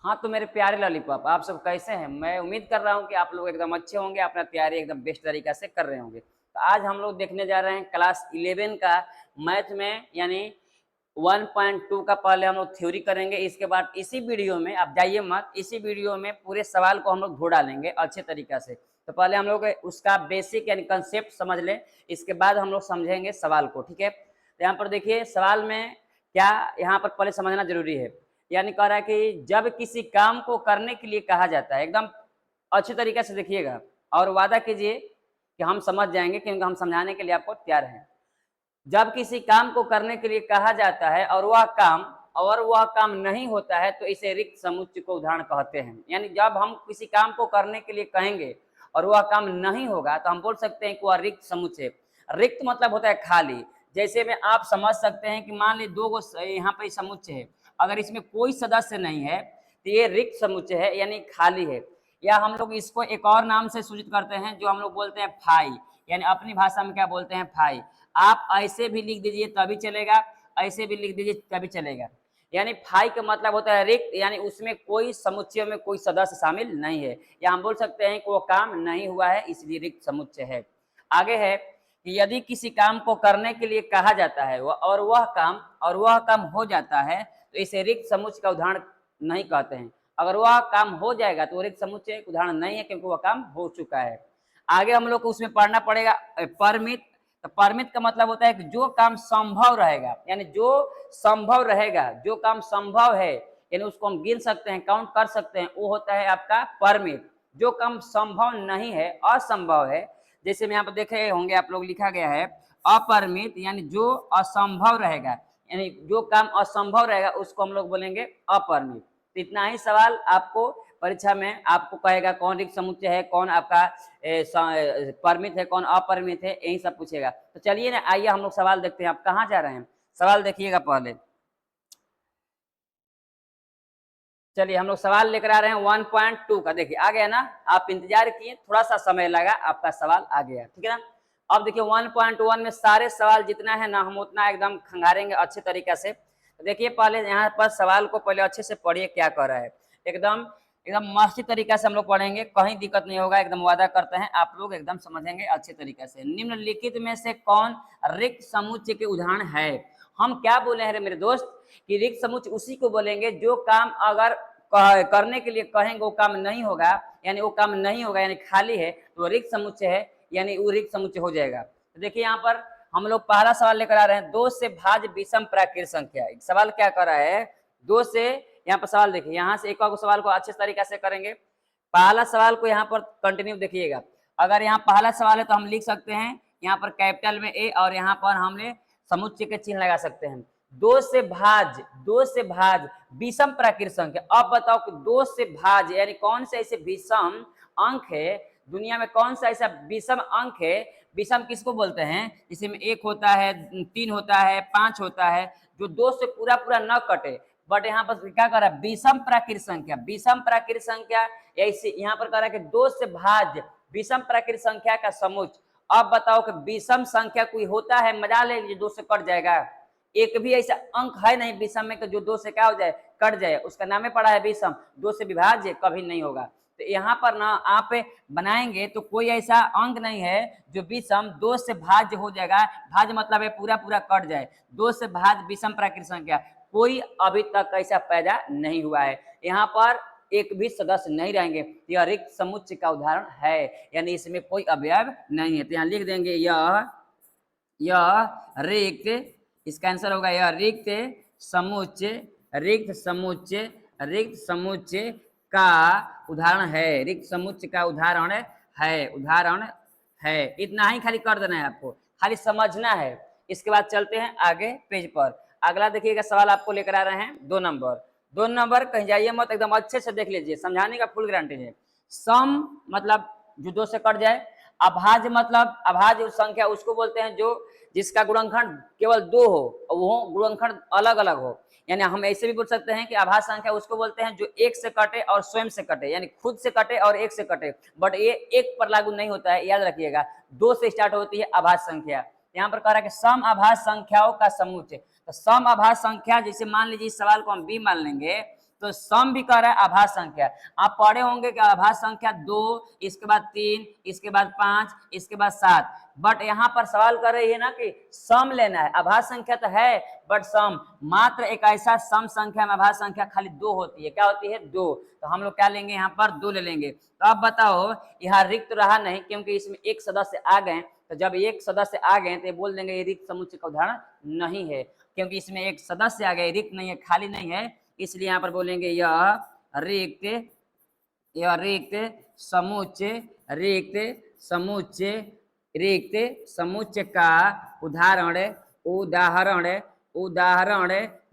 हाँ तो मेरे प्यारे लॉलीपॉप, आप सब कैसे हैं? मैं उम्मीद कर रहा हूँ कि आप लोग एकदम अच्छे होंगे, अपना तैयारी एकदम बेस्ट तरीका से कर रहे होंगे। तो आज हम लोग देखने जा रहे हैं क्लास 11 का मैथ में, यानी 1.2 का पहले हम लोग थ्योरी करेंगे। इसके बाद इसी वीडियो में, आप जाइए मत, इसी वीडियो में पूरे सवाल को हम लोग ढो डालेंगे अच्छे तरीका से। तो पहले हम लोग उसका बेसिक यानी कंसेप्ट समझ लें, इसके बाद हम लोग समझेंगे सवाल को, ठीक है। तो यहाँ पर देखिए सवाल में क्या यहाँ पर पहले समझना जरूरी है। यानी कह रहा है कि जब किसी काम को करने के लिए कहा जाता है, एकदम अच्छी तरीके से देखिएगा और वादा कीजिए कि हम समझ जाएंगे, क्योंकि हम समझाने के लिए आपको तैयार हैं। जब किसी काम को करने के लिए कहा जाता है और वह काम नहीं होता है तो इसे रिक्त समुच्चय को उदाहरण कहते हैं। यानी जब हम किसी काम को करने के लिए कहेंगे और वह काम नहीं होगा तो हम बोल सकते हैं कि वह रिक्त समुच्चय। रिक्त मतलब होता है खाली। जैसे में आप समझ सकते हैं कि मान ली दो गो यहाँ पे समुच्चय है, अगर इसमें कोई सदस्य नहीं है तो ये रिक्त समुच्चय है, यानी खाली है। या हम लोग इसको एक और नाम से सूचित करते हैं जो हम लोग बोलते हैं फाई, यानी अपनी भाषा में क्या बोलते हैं, फाई। आप ऐसे भी लिख दीजिए तभी चलेगा, ऐसे भी लिख दीजिए तभी चलेगा। यानी फाई का मतलब होता है रिक्त, यानी उसमें कोई समुच्चय में कोई सदस्य शामिल नहीं है, या हम बोल सकते हैं कि वो काम नहीं हुआ है इसलिए रिक्त समुच्चय है। आगे है कि यदि किसी काम को करने के लिए कहा जाता है और वह काम हो जाता है तो इसे रिक्त समुच्चय का उदाहरण नहीं कहते हैं। अगर वह काम हो जाएगा तो रिक्त समुच्चय एक उदाहरण नहीं है, क्योंकि वह काम हो चुका है। आगे हम लोग को उसमें पढ़ना पड़ेगा परमित। तो परमित का मतलब होता है कि जो काम संभव रहेगा, यानी जो संभव रहेगा, जो काम संभव है, यानी उसको हम गिन सकते हैं, काउंट कर सकते हैं, वो होता है आपका परमित। जो काम संभव नहीं है, असंभव है, जैसे में यहाँ पर देखे होंगे आप लोग, लिखा गया है अपरिमित, यानी जो असंभव रहेगा, यानी जो काम असंभव रहेगा उसको हम लोग बोलेंगे अपरिमित। तो इतना ही सवाल आपको परीक्षा में आपको कहेगा कौन रिक्त समुच्चय है, कौन आपका परिमित है, कौन अपरिमित है, यही सब पूछेगा। तो चलिए ना, आइए हम लोग सवाल देखते हैं। आप कहाँ जा रहे हैं? सवाल देखिएगा पहले। चलिए हम लोग सवाल लेकर आ रहे हैं 1.2 का। देखिए आ गया ना, आप इंतजार किए, थोड़ा सा समय लगा, आपका सवाल आ गया, ठीक है ना। अब देखिए 1.1 में सारे सवाल जितना है ना, हम उतना एकदम खंगारेंगे अच्छे तरीके से। तो देखिए पहले यहाँ पर सवाल को पहले अच्छे से पढ़िए क्या कह रहा है। एकदम एकदम मस्ती तरीके से हम लोग पढ़ेंगे, कहीं दिक्कत नहीं होगा, एकदम वादा करते हैं आप लोग एकदम समझेंगे अच्छे तरीके से। निम्नलिखित में से कौन रिक्त समुच्चय के उदाहरण है? हम क्या बोले हैं रे मेरे दोस्त कि रिक्त समुच्चय उसी को बोलेंगे जो काम अगर करने के लिए कहेंगे वो काम नहीं होगा, यानी वो काम नहीं होगा, यानी खाली है, तो रिक्त समुच्चय है, यानी वो रिक्त समुच्चय हो जाएगा। तो देखिए यहाँ पर हम लोग पहला सवाल लेकर आ रहे हैं, 2 से भाज्य विषम प्राकृत संख्या। सवाल क्या कर रहा है, 2 से, यहाँ पर सवाल देखिए, यहाँ से एक और सवाल को अच्छे तरीके से करेंगे। पहला सवाल को यहाँ पर कंटिन्यू देखिएगा। अगर यहाँ पहला सवाल है तो हम लिख सकते हैं यहाँ पर कैपिटल में ए, और यहाँ पर हमने समुच्चय के चिन्ह लगा सकते हैं। 2 से भाज्य विषम प्राकृत संख्या। अब बताओ कि 2 से भाज्य यानी कौन से ऐसे विषम अंक है दुनिया में, कौन सा ऐसा विषम अंक है? विषम किसको बोलते हैं? जिसमें 1 होता है, 3 होता है, 5 होता है, जो 2 से पूरा पूरा न कटे। बट यहाँ पर क्या कर रहा है, विषम प्राकृत संख्या। विषम प्राकृत संख्या ऐसे यहाँ पर कह रहा है कि 2 से भाज्य विषम प्राकृत संख्या का समुच्चय। अब बताओ कि विषम संख्या कोई होता है, मजा ले लीजिए, 2 से कट जाएगा। एक भी ऐसा अंक है नहीं विषम में कि जो 2 से क्या हो जाए, कट जाए, उसका नाम पड़ा है विषम। 2 से विभाज्य कभी नहीं होगा। तो यहाँ पर ना आप बनाएंगे तो कोई ऐसा अंक नहीं है जो विषम 2 से भाज्य हो जाएगा। भाज्य मतलब है पूरा पूरा कट जाए। 2 से भाज्य विषम प्राकृत संख्या कोई अभी तक ऐसा पैदा नहीं हुआ है। यहाँ पर एक भी सदस्य नहीं रहेंगे, यह रिक्त समुच्चय का उदाहरण है, यानी इसमें कोई अवयव नहीं है। तो यहाँ लिख देंगे यह रिक्त, इसका आंसर होगा यह रिक्त समुच्चय, रिक्त समुच्चय का उदाहरण है, रिक्त समुच्चय का उदाहरण है। इतना ही खाली कर देना है आपको, खाली समझना है। इसके बाद चलते हैं आगे पेज पर। अगला देखिएगा सवाल आपको लेकर आ रहे हैं 2 नंबर। कहीं जाइए मत, एकदम अच्छे से देख लीजिए, समझाने का फुल गारंटी है। सम मतलब जो 2 से कट जाए। अभाज्य मतलब, अभाज्य संख्या उसको बोलते हैं जो जिसका गुणनखंड केवल 2 हो और वो गुणनखंड अलग अलग हो। यानी हम ऐसे भी बोल सकते हैं कि अभाज्य संख्या उसको बोलते हैं जो 1 से कटे और स्वयं से कटे, यानी खुद से कटे और 1 से कटे। बट ये 1 पर लागू नहीं होता है, याद रखिएगा। 2 से स्टार्ट होती है अभाज्य संख्या। यहाँ पर कह रहा है कि सम अभाज्य संख्याओं का समुच्चय। तो सम अभाज्य संख्या, जैसे मान लीजिए इस सवाल को हम बी मान लेंगे, तो सम भी कह रहा है आभास संख्या। आप पढ़े होंगे कि आभास संख्या 2, इसके बाद 3, इसके बाद 5, इसके बाद 7, बट यहाँ पर सवाल कर रही है ना कि सम लेना है। आभास संख्या तो है बट सम, मात्र एक ऐसा सम संख्या में आभास संख्या खाली 2 होती है। क्या होती है? 2। तो हम लोग क्या लेंगे यहाँ पर? 2 ले लेंगे। तो अब बताओ, यहाँ रिक्त रहा नहीं क्योंकि इसमें एक सदस्य आ गए। तो जब एक सदस्य आ गए तो ये बोल देंगे ये रिक्त समुच्चय का उदाहरण नहीं है, क्योंकि इसमें एक सदस्य आ गए, रिक्त नहीं है, खाली नहीं है, इसलिए यहाँ पर बोलेंगे यह रिक्त समुच्चय, रिक्त समुच्चय, रिक्त समुच्चय का उदाहरण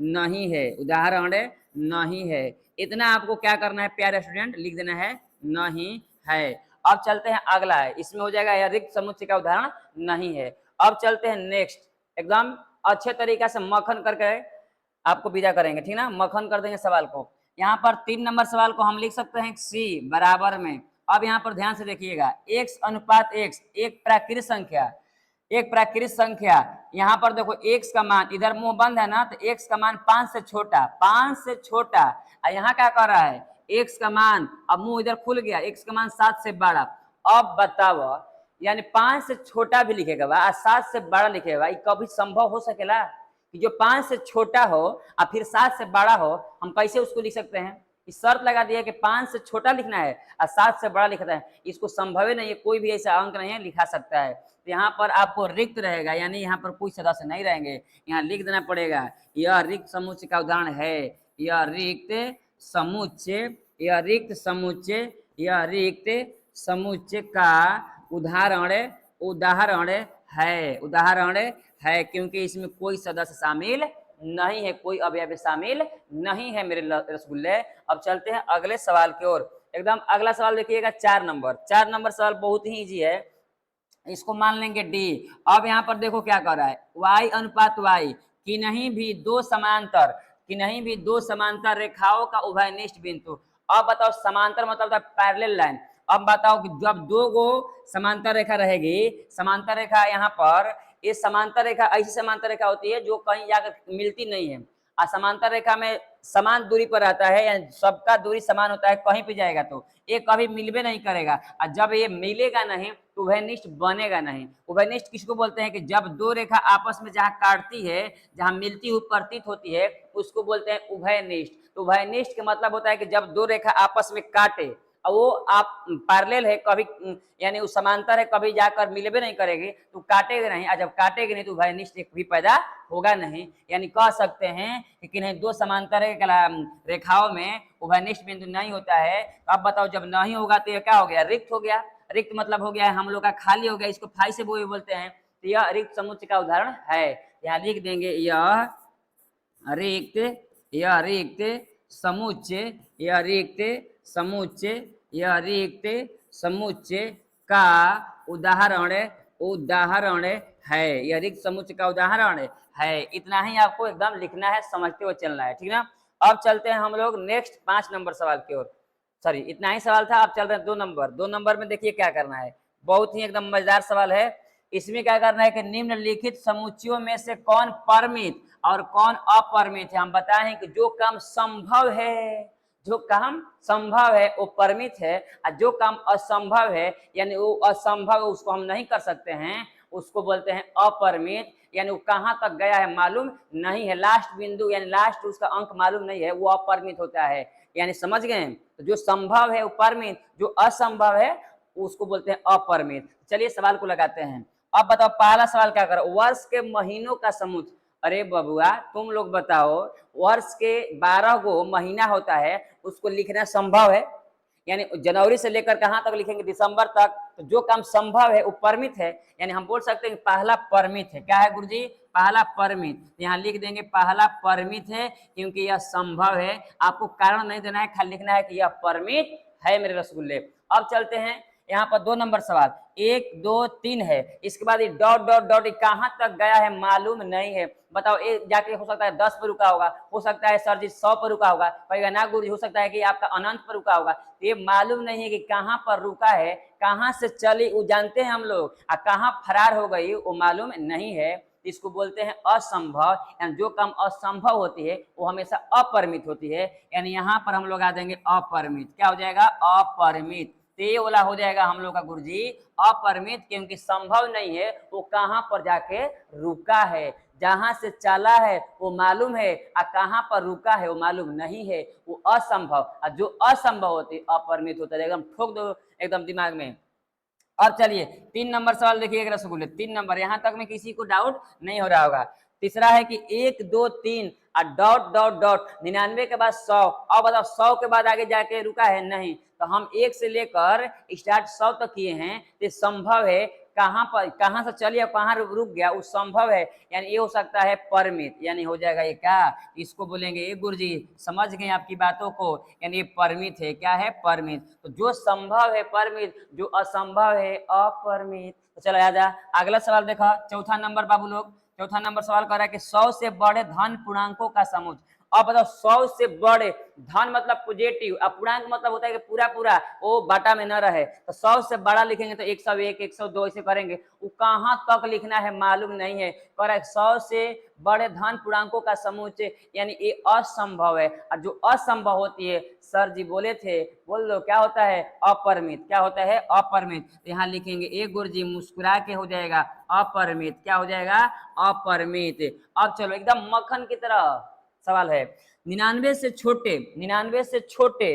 नहीं है, उदाहरण नहीं है। इतना आपको क्या करना है प्यारे स्टूडेंट? लिख देना है नहीं है। अब चलते हैं अगला है, इसमें हो जाएगा यह रिक्त समुच्चय का उदाहरण नहीं है। अब चलते हैं नेक्स्ट, एकदम अच्छे तरीके से मक्खन करके आपको विदा करेंगे, ठीक ना? मक्खन कर देंगे सवाल को। यहाँ पर 3 नंबर सवाल को हम लिख सकते हैं सी बराबर में। अब यहाँ पर ध्यान से देखिएगा, x अनुपात x, एक प्राकृत संख्या, एक प्राकृत संख्या। यहाँ पर देखो x का मान, इधर मुंह बंद है ना, तो x का मान 5 से छोटा, 5 से छोटा। और यहाँ क्या कर रहा है? x का मान, अब मुंह इधर खुल गया, x का मान 7 से बड़ा। अब बताओ, यानी 5 से छोटा भी लिखेगा और 7 से बड़ा लिखेगा, ये कभी संभव हो सकेला कि जो 5 से छोटा हो और फिर 7 से बड़ा हो? हम कैसे उसको लिख सकते हैं? इस शर्त लगा दिया कि 5 से छोटा लिखना है और 7 से बड़ा लिखना है, इसको संभव ही नहीं है, कोई भी ऐसा अंक नहीं है लिखा सकता है। तो यहाँ पर आपको रिक्त रहेगा, यानी यहाँ पर कोई सदस्य नहीं रहेंगे, यहाँ लिख देना पड़ेगा यह रिक्त समुच्चय का उदाहरण है, यह रिक्त समुच्चय, यह रिक्त समुच्चय, यह रिक्त समुच्चय का उदाहरण है, क्योंकि इसमें कोई सदस्य शामिल नहीं है, कोई अवयव शामिल नहीं है मेरे रसगुल्ले। अब चलते हैं अगले सवाल की ओर। एकदम अगला सवाल देखिएगा 4 नंबर। 4 नंबर सवाल बहुत ही इजी है, इसको मान लेंगे डी। अब यहाँ पर देखो क्या कर रहा है, y अनुपात y, कि नहीं भी दो समांतर रेखाओं का उभयनिष्ठ बिंदु। अब बताओ, समांतर मतलब पैरेलल लाइन। अब बताओ कि जब 2 गो समांतर रेखा रहेगी, समांतर रेखा यहाँ पर, ये समांतर रेखा ऐसी समांतर रेखा होती है जो कहीं जाकर मिलती नहीं है, और समांतर रेखा में समान दूरी पर रहता है, यानी सबका दूरी समान होता है, कहीं भी जाएगा तो ये कभी मिलबे नहीं करेगा। और जब ये मिलेगा नहीं तो उभयनिष्ठ बनेगा नहीं। उभयनिष्ठ किसको बोलते हैं? कि जब 2 रेखा आपस में जहाँ काटती है, जहाँ मिलती हुई प्रतीत होती है, उसको बोलते हैं उभयनिष्ठ। तो उभयनिष्ठ का मतलब होता है कि जब 2 रेखा आपस में काटे और वो आप पैरेलल है, कभी यानी उस समांतर है, कभी जाकर मिलबे नहीं करेगी, तो काटेगी नहीं, और जब काटेगी नहीं तो उभयनिष्ठ एक भी पैदा होगा नहीं। यानी कह सकते हैं कि नहीं, 2 समांतर रेखाओं में उभयनिष्ठ बिंदु नहीं होता है। तो अब बताओ, जब नहीं होगा तो ये क्या हो गया? रिक्त हो गया। रिक्त मतलब हो गया है हम लोग का खाली हो गया, इसको फाई से बोलते हैं। तो यह रिक्त समुच्चय का उदाहरण है। यहाँ लिख देंगे यह रिक्त समुच्चय, यह रिक्त समुच्चय, यह रिक्त समुच्चय का उदाहरण है, यह रिक्त समुच्चय का उदाहरण है। इतना ही आपको एकदम लिखना है, समझते हुए चलना है, ठीक ना? अब चलते हैं हम लोग नेक्स्ट 5 नंबर सवाल की ओर। सॉरी, इतना ही सवाल था। अब चल रहे हैं 2 नंबर। 2 नंबर में देखिए क्या करना है, बहुत ही एकदम मजेदार सवाल है। इसमें क्या करना है कि निम्नलिखित समुच्चयों में से कौन परिमित और कौन अपरिमित है? हम बताएं कि जो काम संभव है, जो काम संभव है वो परिमित है, और जो काम असंभव है यानी वो असंभव है, उसको हम नहीं कर सकते हैं, उसको बोलते हैं अपरिमित। यानी वो कहाँ तक गया है मालूम नहीं है, लास्ट बिंदु यानी लास्ट उसका अंक मालूम नहीं है, वो अपरिमित होता है। यानी समझ गए? तो जो संभव है वो परिमित, जो असंभव है उसको बोलते हैं अपरिमित। चलिए सवाल को लगाते हैं। अब बताओ, पहला सवाल क्या करो? वर्ष के महीनों का समुच्चय। अरे बबुआ, तुम लोग बताओ, वर्ष के 12 गो महीना होता है, उसको लिखना संभव है? यानी जनवरी से लेकर कहाँ तक लिखेंगे? दिसंबर तक। तो जो काम संभव है वो परिमित है, यानी हम बोल सकते हैं कि पहला परिमित है। क्या है गुरुजी? पहला परिमित। यहाँ लिख देंगे पहला परिमित है, क्योंकि यह संभव है। आपको कारण नहीं देना है, खाली लिखना है कि यह परिमित है मेरे रसगुल्ले। अब चलते हैं यहाँ पर 2 नंबर सवाल। 1 2 3 है, इसके बाद डॉट डॉट डॉट कहाँ तक गया है मालूम नहीं है। बताओ, ये जाके हो सकता है 10 पर रुका होगा, हो सकता है सर जी 100 पर रुका होगा, कहेगा ना गुरुजी हो सकता है कि आपका अनंत पर रुका होगा। तो ये मालूम नहीं है कि कहाँ पर रुका है, कहाँ से चली वो जानते हैं हम लोग, और कहाँ फरार हो गई वो मालूम नहीं है। इसको बोलते हैं असंभव। यानी जो काम असंभव होती है वो हमेशा अपरिमित होती है। यानी यहाँ पर हम लोग आ जाएंगे अपरिमित। क्या हो जाएगा? अपरिमित। तो ये वाला हो जाएगा हम लोग का गुरुजी अपरिमित, क्योंकि संभव नहीं है वो कहाँ पर जाके रुका है। जहां से चला है वो मालूम है और कहाँ पर रुका है वो मालूम नहीं है, वो असंभव। और जो असंभव होती है अपरिमित होता है। एकदम ठोक दो एकदम दिमाग में। अब चलिए 3 नंबर सवाल देखिएगा रसगुल्ले। 3 नंबर, यहां तक में किसी को डाउट नहीं हो रहा होगा। तीसरा है कि 1 2 3 और डॉट डॉट डॉट 99 के बाद 100। अब बताओ 100 के बाद आगे जाके रुका है? नहीं। तो हम 1 से लेकर स्टार्ट 100 तक किए हैं, तो संभव है कहाँ पर, कहाँ से चलिए कहाँ रुक गया वो संभव है। यानी ये हो सकता है परिमित। यानी हो जाएगा ये क्या, इसको बोलेंगे ये गुरुजी समझ गए आपकी बातों को। यानी ये परिमित है। क्या है? परिमित। तो जो संभव है परिमित, जो असंभव है अपरिमित। तो चलो आ जा अगला सवाल देखा। चौथा नंबर बाबू लोग, चौथा नंबर सवाल कर रहा है कि 100 से बड़े धन पूर्णांकों का समूह। अब बताओ 100 से बड़े, धन मतलब पॉजिटिव, अब पूर्णांक मतलब होता है कि पूरा पूरा वो बाटा में न रहे। तो 100 से बड़ा लिखेंगे तो 101 102 ऐसे करेंगे। वो कहाँ तक लिखना है मालूम नहीं है। कह रहा है 100 से बड़े धन पूर्णांकों का समूह, यानी ये असंभव है। और जो असंभव होती है सर जी बोले थे, बोल लो क्या होता है? अपरिमित। क्या होता है? अपरिमित। यहाँ लिखेंगे एक गुरुजी मुस्कुरा के हो जाएगा अपरिमित। क्या हो जाएगा? अपरिमित। अब चलो एकदम मक्खन की तरह सवाल है। 99 से छोटे, 99 से छोटे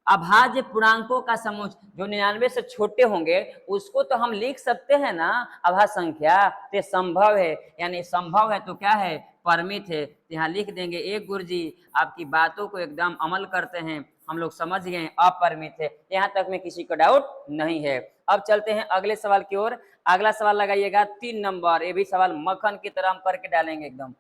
अभाज्य पूर्णांकों का समूह, जो 99 से छोटे होंगे उसको तो हम लिख सकते हैं ना अभाज्य संख्या। तो संभव है। यानी संभव है तो क्या है? परिमित है। यहाँ लिख देंगे एक गुरुजी आपकी बातों को एकदम अमल करते हैं, हम लोग समझ गए अपरिमित है। यहाँ तक में किसी को डाउट नहीं है। अब चलते हैं अगले सवाल की ओर। अगला सवाल लगाइएगा 3 नंबर। ये भी सवाल मक्खन की तरह हम करके डालेंगे एकदम।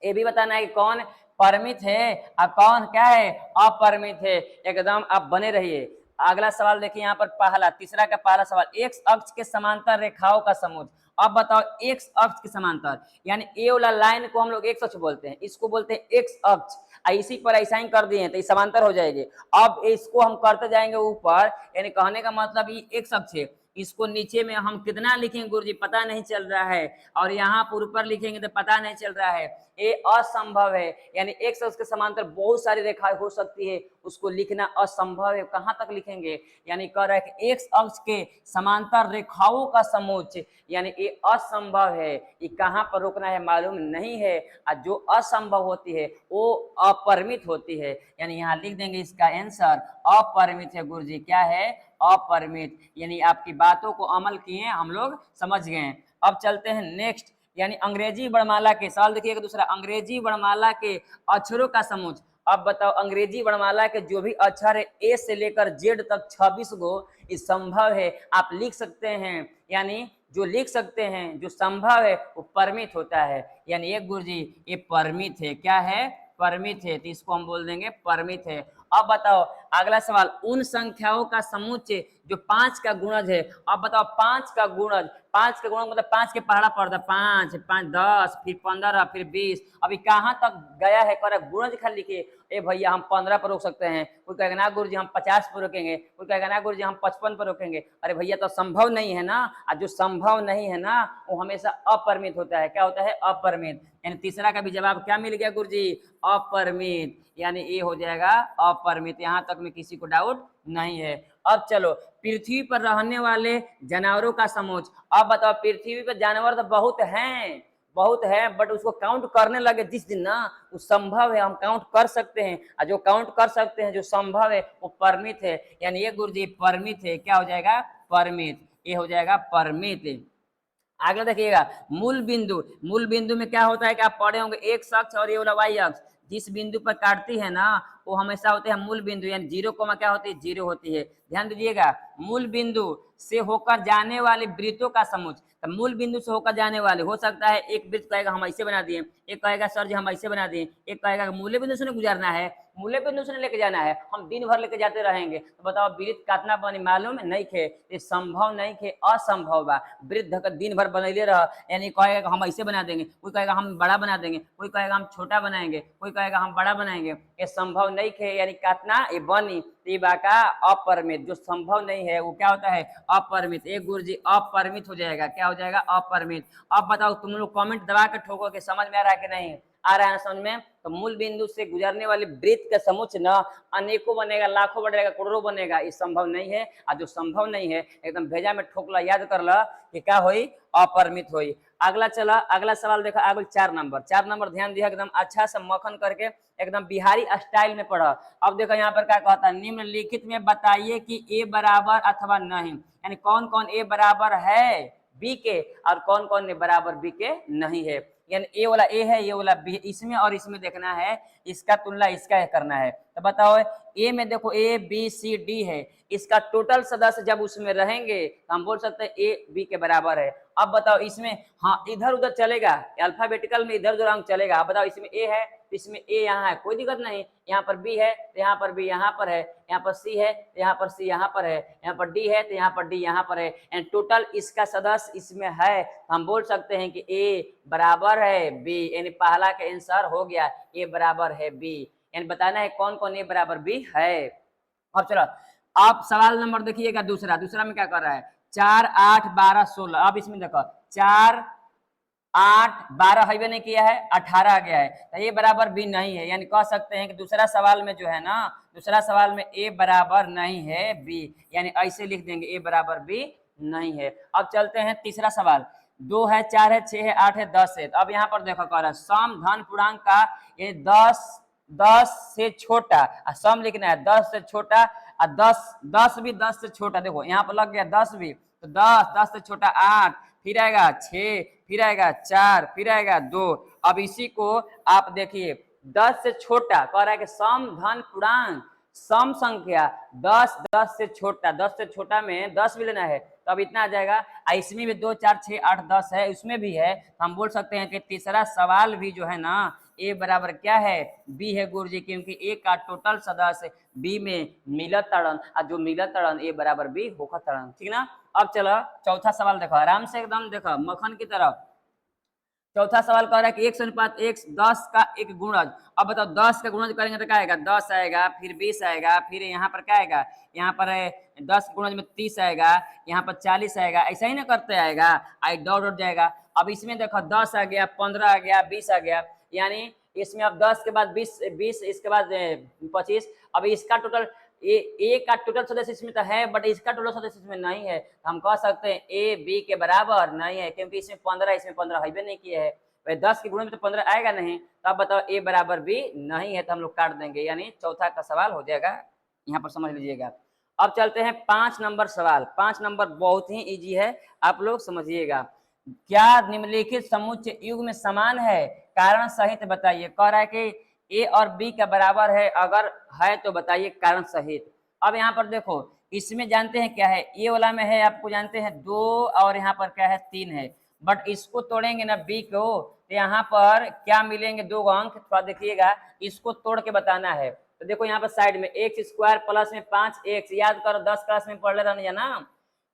ये भी बताना है कि कौन परिमित है और कौन क्या है? अपरिमित है। एकदम आप बने रहिए। अगला सवाल देखिए यहाँ पर पहला, तीसरा का पहला सवाल, एक्स अक्ष के समांतर रेखाओं का समूह। अब बताओ एक्स अक्ष के समांतर, यानी ए वाला लाइन को हम लोग एक्स अक्ष बोलते हैं, इसको बोलते हैं एक्स अक्ष। इसी पर ऐसा ही कर दिए हैं तो ये समांतर हो जाएगी। अब इसको हम करते जाएंगे ऊपर, यानी कहने का मतलब ये एक्स अक्ष है। इसको नीचे में हम कितना लिखेंगे गुरुजी पता नहीं चल रहा है, और यहाँ पर ऊपर लिखेंगे तो पता नहीं चल रहा है। ये असंभव है। यानी एक्स अक्ष के समांतर बहुत सारी रेखाएं हो सकती है, उसको लिखना असंभव है। कहाँ तक लिखेंगे? यानी कह रहा है कि एक्स अक्ष के समांतर रेखाओं का समोच्च, यानी ये असंभव है। ये कहाँ पर रोकना है मालूम नहीं है। और जो असंभव होती है वो अपरिमित होती है। यानी यहाँ लिख देंगे इसका आंसर अपरिमित है गुरुजी। क्या है? अपरिमित। यानी आपकी बातों को अमल किए, हम लोग समझ गए। अब चलते हैं नेक्स्ट, यानी अंग्रेजी वर्णमाला के सवाल देखिएगा। दूसरा, अंग्रेजी वर्णमाला के अक्षरों का समूह। अब बताओ अंग्रेजी वर्णमाला के जो भी अक्षर है ए से लेकर जेड तक 26 गो, ये संभव है आप लिख सकते हैं। यानी जो लिख सकते हैं, जो संभव है वो परिमित होता है। यानी एक गुरुजी ये परिमित है। क्या है? परिमित है। तो इसको हम बोल देंगे परिमित है। अब बताओ अगला सवाल, उन संख्याओं का समूच्चय जो 5 का गुणज है। अब बताओ 5 का गुणज, 5 का गुणज मतलब 5 के पहाड़ा पड़ता, 5 5 10 फिर 15 फिर 20। अभी कहाँ तक गया है? कर गुणज खाली लिखिए। ए भैया हम 15 पर रोक सकते हैं। कोई कहेगा ना गुरुजी हम 50 पर रोकेंगे, कोई कहेगा ना गुरुजी हम 55 पर रोकेंगे। अरे भैया तो संभव नहीं है ना, और जो संभव नहीं है ना वो हमेशा अपरिमित होता है। क्या होता है? अपरिमित। यानी तीसरा का भी जवाब क्या मिल गया गुरुजी? अपरिमित। यानी ये हो जाएगा अपरिमित। यहाँ तक में किसी को डाउट नहीं है। अब चलो पृथ्वी पर रहने वाले जानवरों का समूह। अब बताओ पृथ्वी पर जानवर तो बहुत हैं, बहुत है, बट उसको काउंट करने लगे जिस दिन ना, वो संभव है हम काउंट कर सकते हैं। और जो काउंट कर सकते हैं, जो संभव है वो परिमित है। यानी ये गुरुजी परिमित है। क्या हो जाएगा? परिमित। ये हो जाएगा परिमित। आगे देखिएगा मूल बिंदु। मूल बिंदु में क्या होता है कि आप पढ़े होंगे एक्स अक्ष और ये वाला वाई अक्ष जिस बिंदु पर काटती है ना वो हमेशा होते हैं मूल बिंदु। यानी 0 कोमा क्या होती है? 0 होती है। ध्यान दीजिएगा, मूल बिंदु से होकर जाने वाले वृत्तों का समूह। तो मूल बिंदु से होकर जाने वाले हो सकता है, एक वृत्त कहेगा हम ऐसे बना दिए, एक कहेगा सर जी हम ऐसे बना दिए, एक कहेगा मूल्य बिंदु से गुजरना है, मूल्य बिंदु से लेके जाना है, हम दिन भर लेके जाते रहेंगे। तो बताओ वृत्त काटना बनी मालूम नहीं खे, ये संभव नहीं खे, असंभव बा। वृत्त दिन भर बनैले रह, यानी कहेगा हम ऐसे बना देंगे, कोई कहेगा हम बड़ा बना देंगे, कोई कहेगा हम छोटा बनाएंगे, कोई कहेगा हम बड़ा बनाएंगे। ये संभव नहीं खे यानी कातना ये बनी तो ये बाका अपरिमित, जो संभव नहीं है वो क्या होता है अपरिमित। एक गुरुजी अपरिमित हो जाएगा, क्या हो जाएगा अपरिमित। अब बताओ तुम लोग कमेंट दबा के ठोको कि समझ में आ रहा है कि नहीं आ रहा है समझ में। तो मूल बिंदु से गुजरने वाली वृत्त का समुच्चय न अनेकों बनेगा, लाखों बनेगा, करोड़ों बनेगा, ये संभव नहीं है। और जो संभव नहीं है एकदम भेजा में ठोकला, याद कर ला कि क्या होई अपरिमित होई। अगला चला, अगला सवाल देखा आगे 4 नंबर। 4 नंबर ध्यान दिया एकदम अच्छा से मक्खन करके एकदम बिहारी स्टाइल में पढ़ा। अब देखो यहाँ पर क्या कहता है, निम्नलिखित में बताइए कि ए बराबर अथवा नहीं, यानी कौन कौन ए बराबर है बी के और कौन कौन ए बराबर बी के नहीं है। यानी ए वाला ए है, ये वाला बी, इसमें और इसमें देखना है, इसका तुलना इसका करना है। तो बताओ ए में देखो ए बी सी डी है, इसका टोटल सदस्य जब उसमें रहेंगे तो हम बोल सकते हैं ए बी के बराबर है। अब बताओ इसमें हाँ इधर उधर चलेगा, अल्फाबेटिकल में इधर उधर अंक चलेगा। अब बताओ इसमें ए है तो इसमें ए यहाँ है, कोई दिक्कत नहीं। यहाँ पर बी है तो यहाँ पर बी यहाँ पर है, यहाँ पर सी है तो यहाँ पर सी यहाँ पर है, यहाँ पर डी है तो यहाँ पर डी यहाँ पर है, एंड टोटल इसका सदस्य इसमें है। हम बोल सकते हैं कि ए बराबर है बी, यानी पहला का आंसर हो गया ए बराबर है बी। यानी बताना है कौन कौन ए बराबर बी है। अब चलो आप सवाल नंबर देखिएगा दूसरा। दूसरा में क्या कर रहा है 4 8 12 16। अब इसमें देखो 4 8 12 है नहीं किया है, 18 आ गया है, तो ए बराबर बी नहीं है। यानी कह सकते हैं कि दूसरा सवाल में जो है ना, दूसरा सवाल में ए बराबर नहीं है बी, यानी ऐसे लिख देंगे ए बराबर बी नहीं है। अब चलते हैं तीसरा सवाल। 2 है 4 है 6 है 8 है 10 है। तो अब यहाँ पर देखो कह रहा है सम धन पूर्णांक का ये 10 से छोटा, सम लिखना है 10 से छोटा और 10 भी 10 से छोटा। देखो यहाँ पर लग गया 10 भी, तो 10 से छोटा 8, फिर आएगा 6, फिर आएगा 4, फिर आएगा 2। अब इसी को आप देखिए 10 से छोटा कह रहा है कि सम धन पूर्णांक सम संख्या 10 से छोटा, 10 से छोटा में 10 भी लेना है तो अब इतना आ जाएगा। इसमें भी 2 4 6 8 10 है, उसमें भी है, तो हम बोल सकते हैं कि तीसरा सवाल भी जो है ना ए बराबर क्या है बी है गुरुजी, क्योंकि ए का टोटल सदस्य बी में मिलत तड़न और जो मिलत तड़न ए बराबर बी होकर तड़न, ठीक ना। अब चलो चौथा सवाल देखो आराम से एकदम देखो मक्खन की तरफ। चौथा सवाल कह रहा है कि 1 अनुपात 1 10 का एक गुणज। अब बताओ 10 का गुणज करेंगे तो क्या आएगा 10 आएगा, फिर 20 आएगा, फिर यहाँ पर क्या आएगा, यहाँ पर 10 गुणज में 30 आएगा, यहाँ पर 40 आएगा, ऐसा ही ना करते आएगा, आई डॉट डॉट जाएगा। अब इसमें देखो 10 आ गया, 15 आ गया, 20 आ गया, यानी इसमें अब 10 के बाद 20 इसके बाद 25। अब इसका टोटल ए का टोटल सदस्य इसमें तो है बट इसका टोटल सदस्य इसमें नहीं है, तो हम कह सकते हैं ए बी के बराबर नहीं है, क्योंकि इसमें 15 इसमें 15 है नहीं किए है। भाई 10 के गुणे में तो 15 आएगा नहीं, तो अब बताओ ए बराबर बी नहीं है, तो हम लोग काट देंगे, यानी चौथा का सवाल हो जाएगा। यहाँ पर समझ लीजिएगा। अब चलते हैं 5 नंबर सवाल। 5 नंबर बहुत ही इजी है, आप लोग समझिएगा। क्या निम्नलिखित समुच्चय युग में समान है, कारण सहित बताइए। कह रहा है कि ए और बी का बराबर है, अगर है तो बताइए कारण सहित। अब यहाँ पर देखो इसमें जानते हैं क्या है, ए वाला में है आपको जानते हैं 2 और यहाँ पर क्या है 3 है, बट इसको तोड़ेंगे ना बी को तो यहाँ पर क्या मिलेंगे 2 अंक, थोड़ा देखिएगा इसको तोड़ के बताना है। तो देखो यहाँ पर साइड में एक्स स्क्वायर प्लस में 5x, याद करो 10 क्लास में पढ़ लेता नहीं ना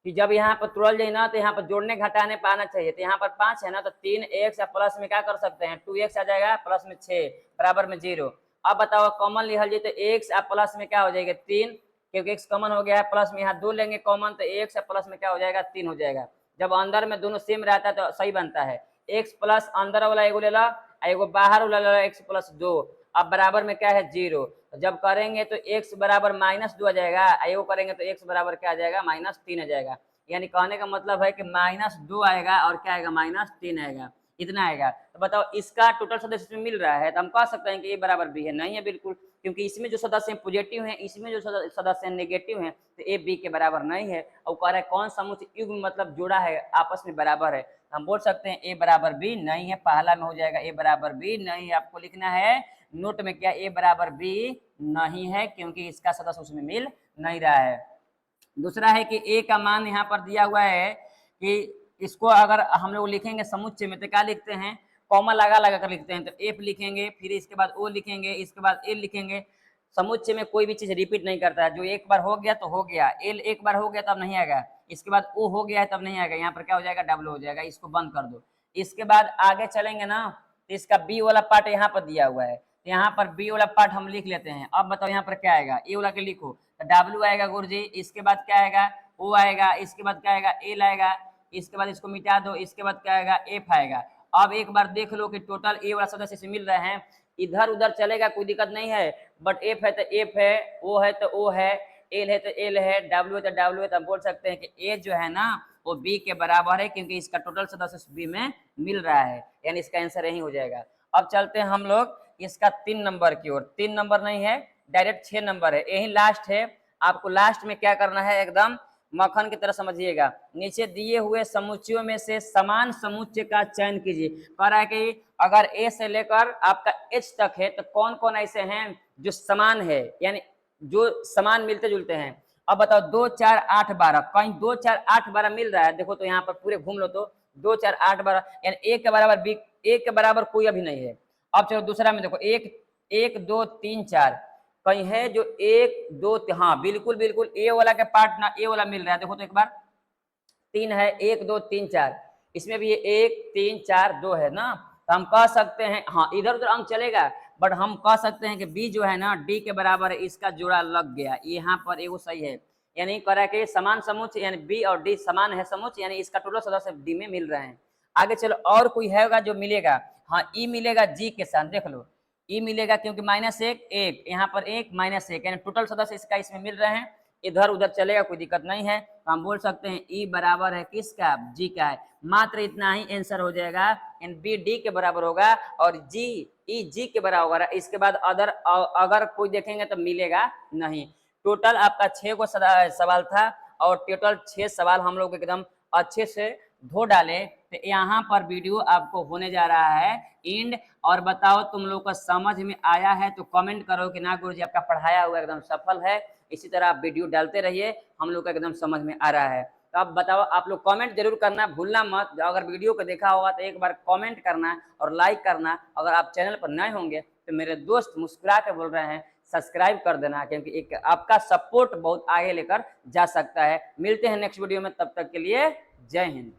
कि जब यहाँ पर तोड़ जाए ना तो यहाँ पर जोड़ने घटाने पाना चाहिए। तो यहाँ पर 5 है ना तो 3x या प्लस में क्या कर सकते हैं 2x आ जाएगा, प्लस में 6 बराबर में 0। अब बताओ कॉमन लिखल जाए तो x या प्लस में क्या हो जाएगा 3, क्योंकि x कॉमन हो गया है, प्लस में यहाँ 2 लेंगे कॉमन तो x या प्लस में क्या हो जाएगा 3 हो जाएगा। जब अंदर में दोनों सेम रहता है तो सही बनता है। x प्लस अंदर वाला एगो ले ला, एगो बाहर वाला ले ला, x प्लस 2, अब बराबर में क्या है 0। जब करेंगे तो x बराबर -2 आ जाएगा, एगो करेंगे तो x बराबर क्या आ जाएगा -3 आ जाएगा। यानी कहने का मतलब है कि -2 आएगा और क्या आएगा -3 आएगा, इतना आएगा। तो बताओ इसका टोटल सदस्य इसमें मिल रहा है, तो हम कह सकते हैं कि ए बराबर बी है। नहीं है बिल्कुल, क्योंकि इसमें जो सदस्य पॉजिटिव हैं, इसमें जो सदस्य नेगेटिव हैं, तो ए बी के बराबर नहीं है। और कह रहा है कौन समुच्चय युग्म मतलब जोड़ा है आपस में बराबर है, हम बोल सकते हैं ए बराबर बी नहीं है। पहला में हो जाएगा ए बराबर बी नहीं है, आपको लिखना है नोट में क्या ए बराबर बी नहीं है, क्योंकि इसका सदस्य उसमें मिल नहीं रहा है। दूसरा है कि ए का मान यहाँ पर दिया हुआ है कि इसको अगर हम लोग लिखेंगे समुच्चय में तो क्या लिखते हैं कॉमा लगा लगा कर लिखते हैं, तो एफ लिखेंगे, फिर इसके बाद ओ लिखेंगे, इसके बाद एल लिखेंगे। समुच्चय में कोई भी चीज रिपीट नहीं करता है, जो एक बार हो गया तो हो गया, एल एक बार हो गया तब नहीं आएगा, इसके बाद ओ हो गया है तब नहीं आएगा, यहाँ पर क्या हो जाएगा डबल हो जाएगा, इसको बंद कर दो। इसके बाद आगे चलेंगे ना तो इसका बी वाला पार्ट यहाँ पर दिया हुआ है, तो यहाँ पर बी वाला पार्ट हम लिख लेते हैं। अब बताओ यहाँ पर क्या आएगा, ए वाला के लिखो, तो डब्ल्यू आएगा गुरुजी, इसके बाद क्या आएगा, ओ आएगा, इसके बाद क्या आएगा, एल आएगा, इसके बाद इसको मिटा दो, इसके बाद क्या आएगा, एफ आएगा। अब एक बार देख लो कि टोटल ए वाला सदस्य से मिल रहे हैं, इधर उधर चलेगा कोई दिक्कत नहीं है, बट एफ है तो एफ है, ओ है तो ओ है, एल है तो एल है, डब्ल्यू है तो डब्ल्यू है। तो हम बोल सकते हैं कि ए जो है ना वो बी के बराबर है, क्योंकि इसका टोटल सदस्य बी में मिल रहा है, यानी इसका आंसर यही हो जाएगा। अब चलते हैं हम लोग इसका 3 नंबर की ओर। 3 नंबर नहीं है, डायरेक्ट 6 नंबर है, यही लास्ट है। आपको लास्ट में क्या करना है, एकदम मक्खन की तरह समझिएगा। नीचे दिए हुए समुच्चयों में से समान समुच्चय का चयन कीजिए। कह रहा है कि अगर ए से लेकर आपका एच तक है तो कौन कौन ऐसे हैं जो समान है, यानी जो समान मिलते जुलते हैं। अब बताओ 2 4 8 12, कहीं 2 4 8 12 मिल रहा है, देखो तो यहाँ पर पूरे घूम लो तो 2 4 8 12, यानी ए के बराबर बी, ए के बराबर कोई अभी नहीं है। अब चलो दूसरा में देखो, 1 1 2 3 4, कहीं है जो 1 2, हाँ बिल्कुल बिल्कुल ए वाला के पार्ट ना ए वाला मिल रहा है, देखो तो एक बार 3 है, 1 2 3 4, इसमें भी ये 1 3 4 2 है ना। तो हम कह सकते हैं, हाँ इधर उधर अंक चलेगा, बट हम कह सकते हैं कि बी जो है ना डी के बराबर है, इसका जोड़ा लग गया, यहाँ पर एगो सही है। यानी कह रहा है कि समान समुच्चय, यानी बी और डी समान है समुच्चय, यानी इसका टोटल सदस्य डी में मिल रहे हैं। आगे चलो, और कोई हैगा जो मिलेगा, हाँ ई मिलेगा जी के साथ, देख लो ई मिलेगा, क्योंकि -1 1, यहाँ पर 1 -1, यानी टोटल सदस्य इसका इसमें मिल रहे हैं। इधर उधर चलेगा कोई दिक्कत नहीं है, तो हम बोल सकते हैं ई बराबर है किसका, जी का है। मात्र इतना ही आंसर हो जाएगा, एन बी डी के बराबर होगा और जी ई जी के बराबर होगा। इसके बाद अदर अगर कोई देखेंगे तो मिलेगा नहीं। टोटल आपका 6 को सवाल था, और टोटल 6 सवाल हम लोग एकदम अच्छे से धो डाले। तो यहाँ पर वीडियो आपको होने जा रहा है एंड। और बताओ तुम लोग को समझ में आया है तो कमेंट करो कि ना गुरुजी आपका पढ़ाया हुआ एकदम सफल है। इसी तरह आप वीडियो डालते रहिए, हम लोग का एकदम समझ में आ रहा है। तो अब बताओ, आप लोग कमेंट जरूर करना भूलना मत। अगर वीडियो को देखा होगा तो एक बार कमेंट करना और लाइक करना। अगर आप चैनल पर नए होंगे तो मेरे दोस्त मुस्कुरा के बोल रहे हैं सब्सक्राइब कर देना, क्योंकि एक आपका सपोर्ट बहुत आगे लेकर जा सकता है। मिलते हैं नेक्स्ट वीडियो में, तब तक के लिए जय हिंद।